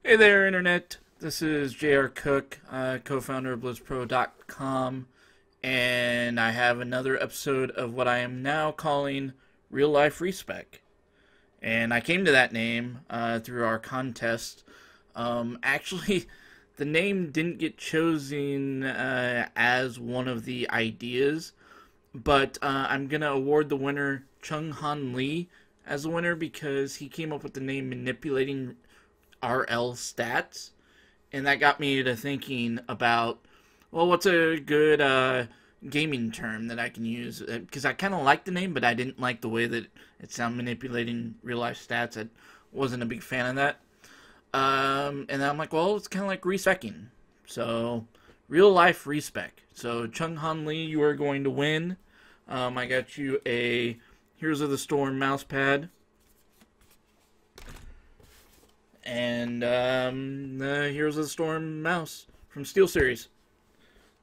Hey there, Internet. This is J.R. Cook, co-founder of BlizzPro.com, and I have another episode of what I am now calling Real Life Respec. And I came to that name through our contest. Actually, the name didn't get chosen as one of the ideas, but I'm going to award the winner, Chung Han Lee, as the winner because he came up with the name Manipulating RL Stats, and that got me to thinking about, well, what's a good gaming term that I can use, because I kind of liked the name, but I didn't like the way that it sounded, Manipulating Real Life Stats. I wasn't a big fan of that, and then I'm like, well, it's kind of like respecing, so Real Life Respec. So Chung Han Lee, you are going to win. I got you a Heroes of the Storm mouse pad. And the Heroes of the Storm mouse from SteelSeries.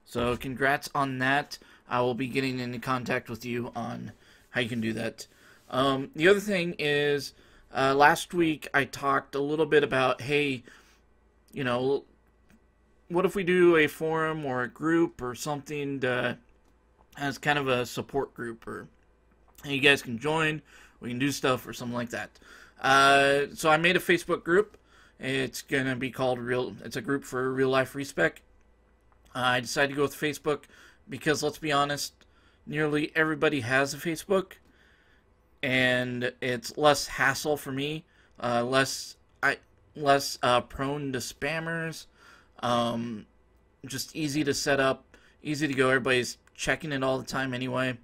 So congrats on that. I will be getting into contact with you on how you can do that. The other thing is, last week I talked a little bit about, hey, you know, what if we do a forum or a group or something as kind of a support group, or you guys can join, we can do stuff or something like that. So I made a Facebook group. It's gonna be called It's a group for Real Life Respec. I decided to go with Facebook because, let's be honest, nearly everybody has a Facebook, and it's less hassle for me, less prone to spammers, just easy to set up, easy to go. Everybody's checking it all the time anyway,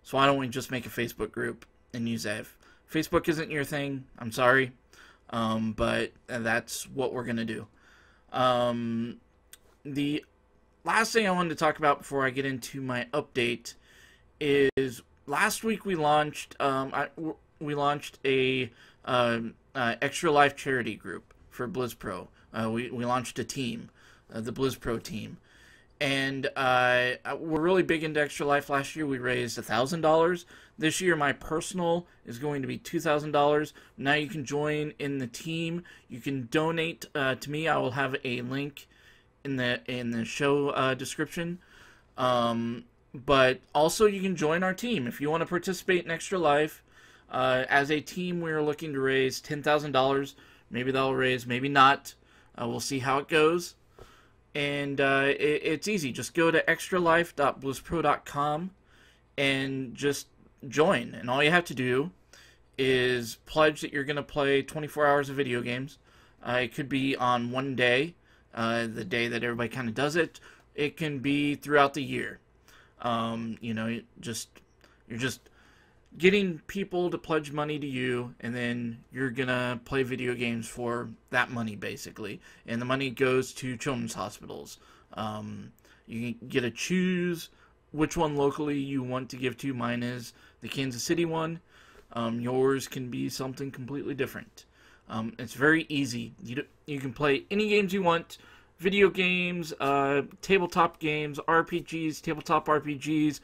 so why don't we just make a Facebook group and use that? If Facebook isn't your thing, I'm sorry, but that's what we're going to do. The last thing I wanted to talk about before I get into my update is last week we launched a Extra Life charity group for BlizzPro. We launched a team, the BlizzPro team. And we're really big into Extra Life. Last year we raised $1,000. This year my personal is going to be $2,000. Now you can join in the team. You can donate to me. I will have a link in the show description. But also you can join our team if you want to participate in Extra Life. As a team, we're looking to raise $10,000. Maybe that'll raise, maybe not. We'll see how it goes. And it's easy. Just go to extralife.blizzpro.com and just join. And all you have to do is pledge that you're going to play 24 hours of video games. It could be on one day, the day that everybody kind of does it. It can be throughout the year. You know, you're just getting people to pledge money to you, and then you're gonna play video games for that money, basically. And the money goes to children's hospitals. You get to choose which one locally you want to give to. Mine is the Kansas City one. Yours can be something completely different. It's very easy. You can play any games you want. Video games, tabletop games, RPGs, tabletop RPGs.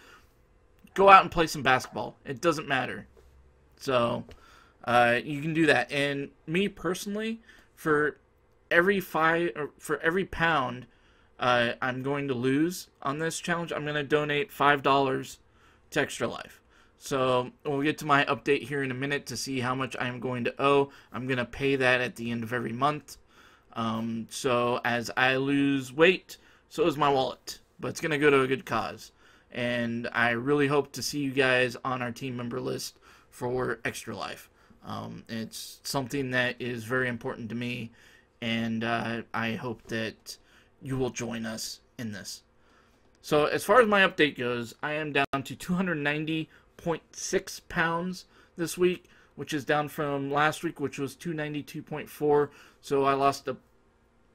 Go out and play some basketball. It doesn't matter. So, you can do that. And me personally, for every pound I'm going to lose on this challenge, I'm going to donate $5 to Extra Life. So, we'll get to my update here in a minute to see how much I'm going to owe. I'm going to pay that at the end of every month. So, as I lose weight, so is my wallet. But it's going to go to a good cause. And I really hope to see you guys on our team member list for Extra Life. It's something that is very important to me, and I hope that you will join us in this. So as far as my update goes, I am down to 290.6 pounds this week, which is down from last week, which was 292.4. So I lost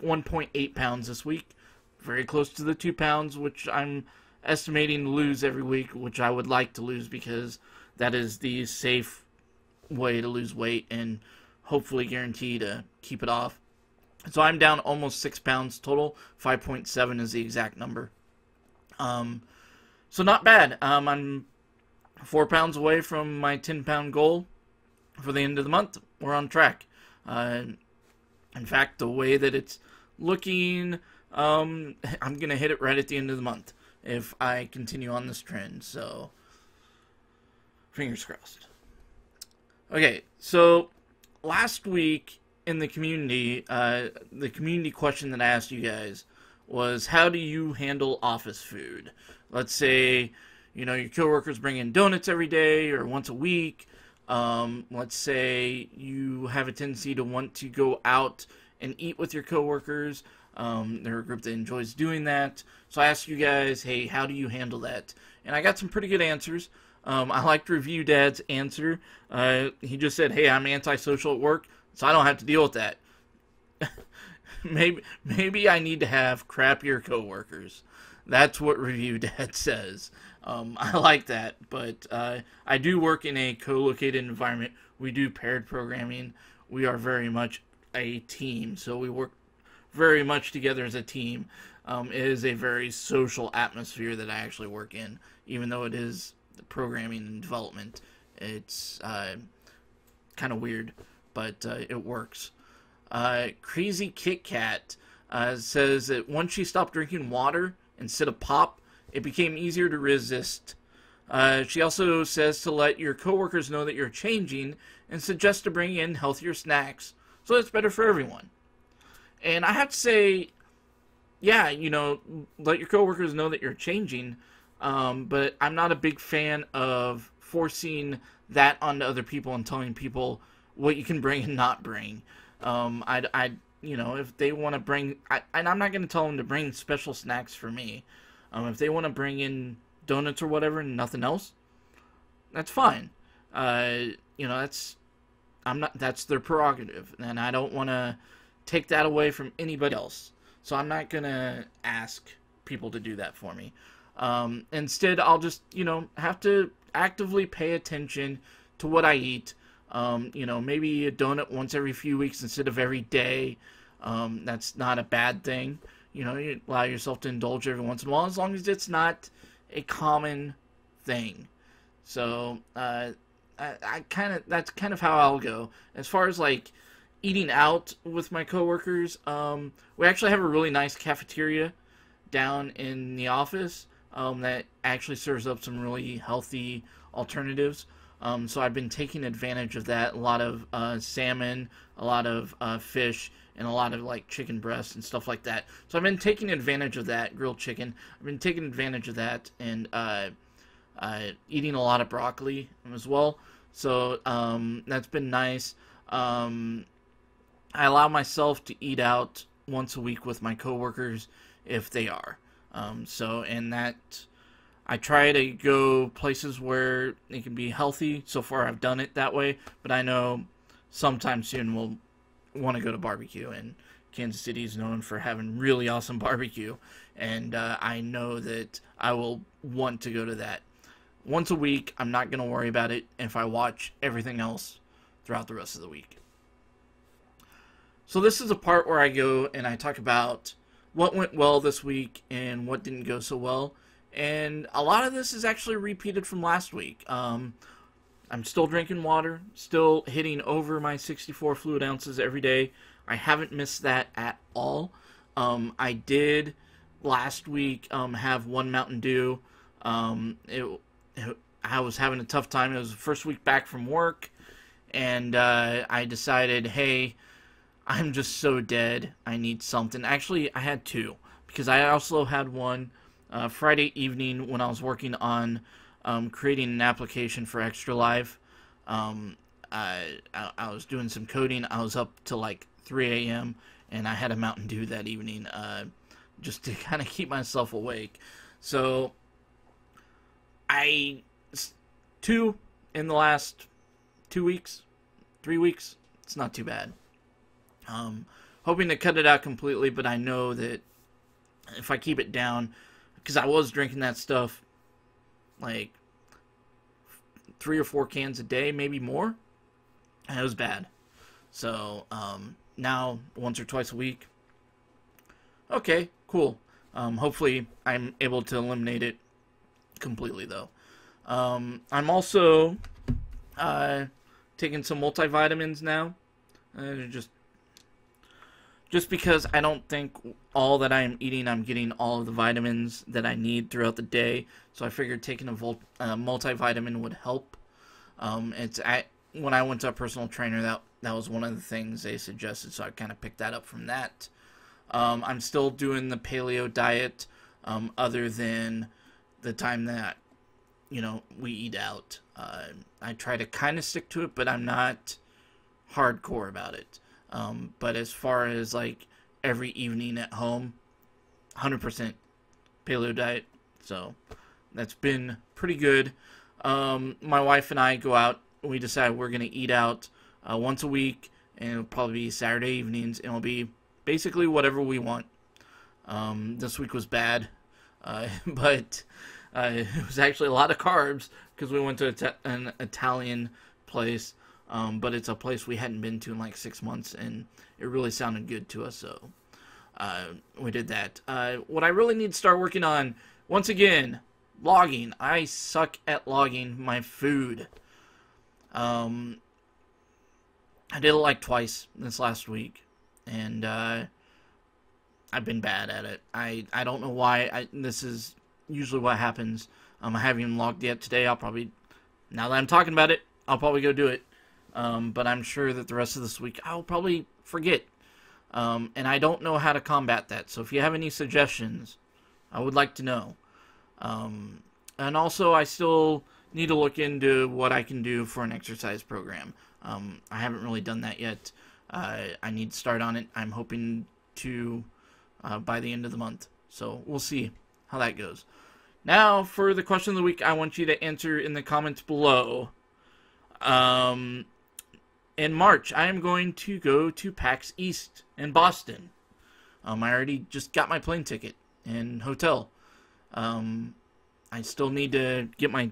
1.8 pounds this week. Very close to the 2 pounds, which I'm estimating to lose every week, which I would like to lose because that is the safe way to lose weight and hopefully guarantee to keep it off. So I'm down almost 6 pounds total. 5.7 is the exact number. So not bad. I'm 4 pounds away from my 10-pound goal for the end of the month. We're on track. In fact, the way that it's looking, I'm going to hit it right at the end of the month if I continue on this trend. So, fingers crossed. Okay, so last week in the community question that I asked you guys was, how do you handle office food? Let's say, your coworkers bring in donuts every day or once a week. Let's say you have a tendency to want to go out and eat with your coworkers. They're a group that enjoys doing that. So I asked you guys, hey, how do you handle that? And I got some pretty good answers. I liked Review Dad's answer. He just said, hey, I'm antisocial at work, so I don't have to deal with that. Maybe I need to have crappier coworkers. That's what Review Dad says. I like that, but I do work in a co-located environment. We do paired programming. We are very much a team, so we work very much together as a team. It is a very social atmosphere that I actually work in, even though it is programming and development. It's kind of weird, but it works. Crazy Kit Kat says that once she stopped drinking water instead of pop, it became easier to resist. She also says to let your coworkers know that you're changing and suggests to bring in healthier snacks, so it's better for everyone. And I have to say, yeah, let your coworkers know that you're changing, but I'm not a big fan of forcing that onto other people and telling people what you can bring and not bring. If they want to bring, and I'm not going to tell them to bring special snacks for me. If they want to bring in donuts or whatever and nothing else, that's fine. That's their prerogative, and I don't want to take that away from anybody else. So I'm not going to ask people to do that for me. Instead, I'll just, have to actively pay attention to what I eat. Maybe a donut once every few weeks instead of every day. That's not a bad thing. You allow yourself to indulge every once in a while, as long as it's not a common thing. So, that's kind of how I'll go. As far as, eating out with my coworkers, we actually have a really nice cafeteria down in the office, that actually serves up some really healthy alternatives. So I've been taking advantage of that. A lot of salmon, a lot of fish, and a lot of chicken breasts and stuff like that. So I've been taking advantage of that, grilled chicken. I've been taking advantage of that and eating a lot of broccoli as well. So that's been nice. I allow myself to eat out once a week with my coworkers if they are. And that I try to go places where it can be healthy. So far I've done it that way, but I know sometime soon we'll want to go to barbecue, and Kansas City is known for having really awesome barbecue, and I know that I will want to go to that. Once a week, I'm not going to worry about it if I watch everything else throughout the rest of the week. So this is a part where I go and I talk about what went well this week and what didn't go so well. And a lot of this is actually repeated from last week. I'm still drinking water, still hitting over my 64 fluid ounces every day. I haven't missed that at all. I did last week have one Mountain Dew. I was having a tough time. It was the first week back from work, and I decided, hey, I'm just so dead. I need something. Actually, I had two, because I also had one Friday evening when I was working on creating an application for Extra Life. I was doing some coding. I was up to 3 a.m. and I had a Mountain Dew that evening just to kind of keep myself awake. So two in the last 2 weeks, 3 weeks. It's not too bad. Hoping to cut it out completely, but I know that if I keep it down, because I was drinking that stuff 3 or 4 cans a day, maybe more. And it was bad. So now once or twice a week. Okay, cool. Hopefully I'm able to eliminate it completely, though. I'm also taking some multivitamins now. just because I don't think all that I am eating, I'm getting all of the vitamins that I need throughout the day. So I figured taking a multivitamin would help. When I went to a personal trainer, that was one of the things they suggested, so I kind of picked that up from that. I'm still doing the Paleo Diet, other than the time that, we eat out. I try to kind of stick to it, but I'm not hardcore about it. But as far as, like, every evening at home, 100% Paleo Diet. So that's been pretty good. My wife and I go out. We decide we're going to eat out once a week, and it'll probably be Saturday evenings, and it'll be basically whatever we want. This week was bad, but it was actually a lot of carbs because we went to an Italian place, but it's a place we hadn't been to in like 6 months, and it really sounded good to us, so we did that. What I really need to start working on, once again, logging. I suck at logging my food. I did it like twice this last week, and I've been bad at it. I don't know why. This is usually what happens. I haven't even logged yet today. I'll probably, now that I'm talking about it, I'll probably go do it. But I'm sure that the rest of this week I'll probably forget. And I don't know how to combat that. So if you have any suggestions, I would like to know. And also, I still need to look into what I can do for an exercise program. I haven't really done that yet. I need to start on it. I'm hoping to by the end of the month. So we'll see how that goes. Now, for the question of the week, I want you to answer in the comments below. In March, I am going to go to PAX East in Boston. I already just got my plane ticket and hotel. I still need to get my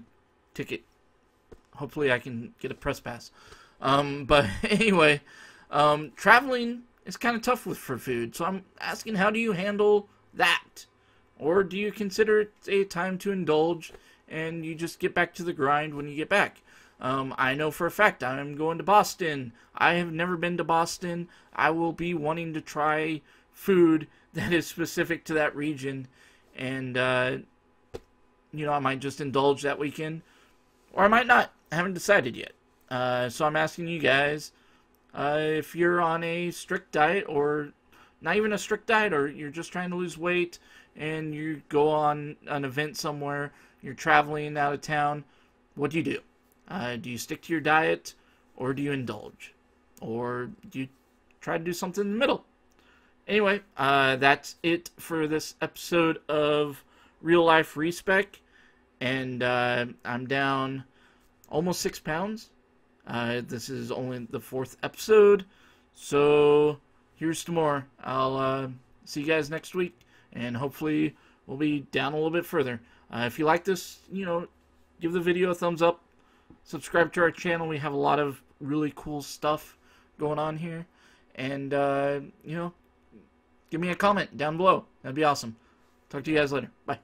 ticket. Hopefully I can get a press pass. But anyway, traveling is kind of tough for food. So I'm asking, how do you handle that? Or do you consider it a time to indulge and you just get back to the grind when you get back? I know for a fact I'm going to Boston. I have never been to Boston. I will be wanting to try food that is specific to that region. And, I might just indulge that weekend. Or I might not. I haven't decided yet. So I'm asking you guys, if you're on a strict diet, or not even a strict diet, or you're just trying to lose weight, and you go on an event somewhere, you're traveling out of town, what do you do? Do you stick to your diet, or do you indulge? Or do you try to do something in the middle? Anyway, that's it for this episode of Real Life Respec. And I'm down almost 6 pounds. This is only the 4th episode. So here's to more. I'll see you guys next week. And hopefully we'll be down a little bit further. If you like this, give the video a thumbs up. Subscribe to our channel. We have a lot of really cool stuff going on here. And, give me a comment down below. That'd be awesome. Talk to you guys later. Bye.